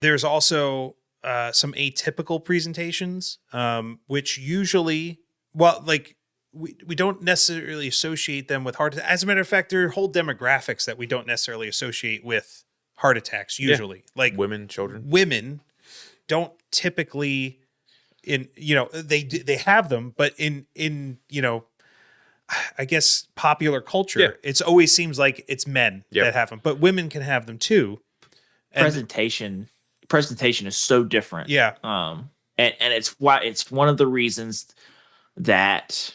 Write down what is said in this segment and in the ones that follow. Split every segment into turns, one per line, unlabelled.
There's also some atypical presentations, which usually, well, like we don't necessarily associate them with heart. As a matter of fact, there are whole demographics that we don't necessarily associate with heart attacks. Usually, like
women, children.
women don't typically they have them, but in I guess popular culture, it's always seems like it's men that have them, but women can have them too. And
presentation is so different.
Yeah.
And it's why it's one of the reasons that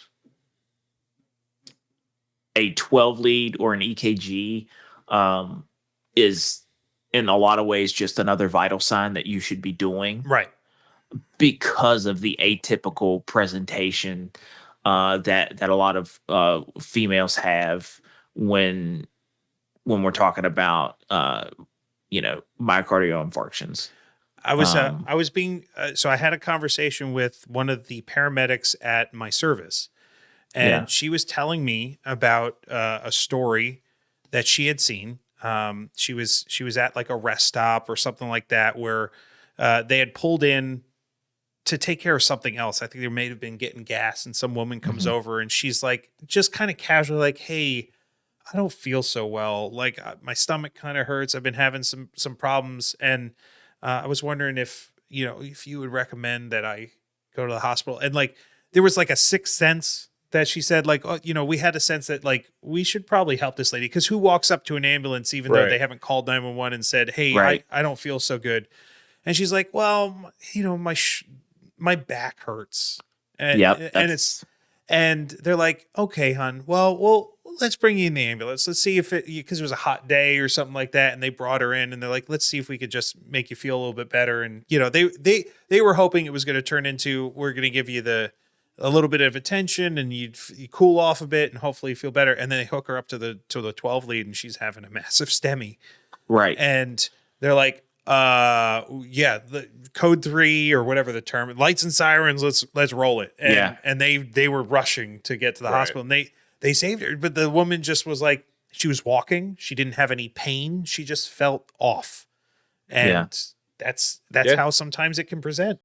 a 12 lead or an EKG is in a lot of ways just another vital sign that you should be doing.
Right.
Because of the atypical presentation that a lot of females have when we're talking about myocardial infarctions.
I was being so I had a conversation with one of the paramedics at my service, and she was telling me about a story that she had seen. She was at like a rest stop or something like that where they had pulled in to take care of something else. I think they may have been getting gas, and some woman comes over and she's like, just kind of casually like, "Hey, I don't feel so well. Like my stomach kind of hurts. I've been having some problems, and I was wondering if you would recommend that I go to the hospital." And like there was like a sixth sense that she said, like, oh, we had a sense that like we should probably help this lady, because who walks up to an ambulance even though they haven't called 911 and said, "Hey, I don't feel so good," and she's like, "Well, my back hurts," and and they're like, "Okay, hon, well, let's bring you in the ambulance. Let's see if because it was a hot day or something like that." And they brought her in, and they're like, "Let's see if we could just make you feel a little bit better." And they were hoping it was going to turn into, we're going to give you a little bit of attention and you cool off a bit and hopefully feel better. And then they hook her up to the 12 lead, and she's having a massive STEMI.
Right.
And they're like, the code 3 or whatever the term, lights and sirens, let's roll it. And, and they were rushing to get to the hospital, and they saved her. But the woman just was like, she was walking. She didn't have any pain. She just felt off. And that's how sometimes it can present.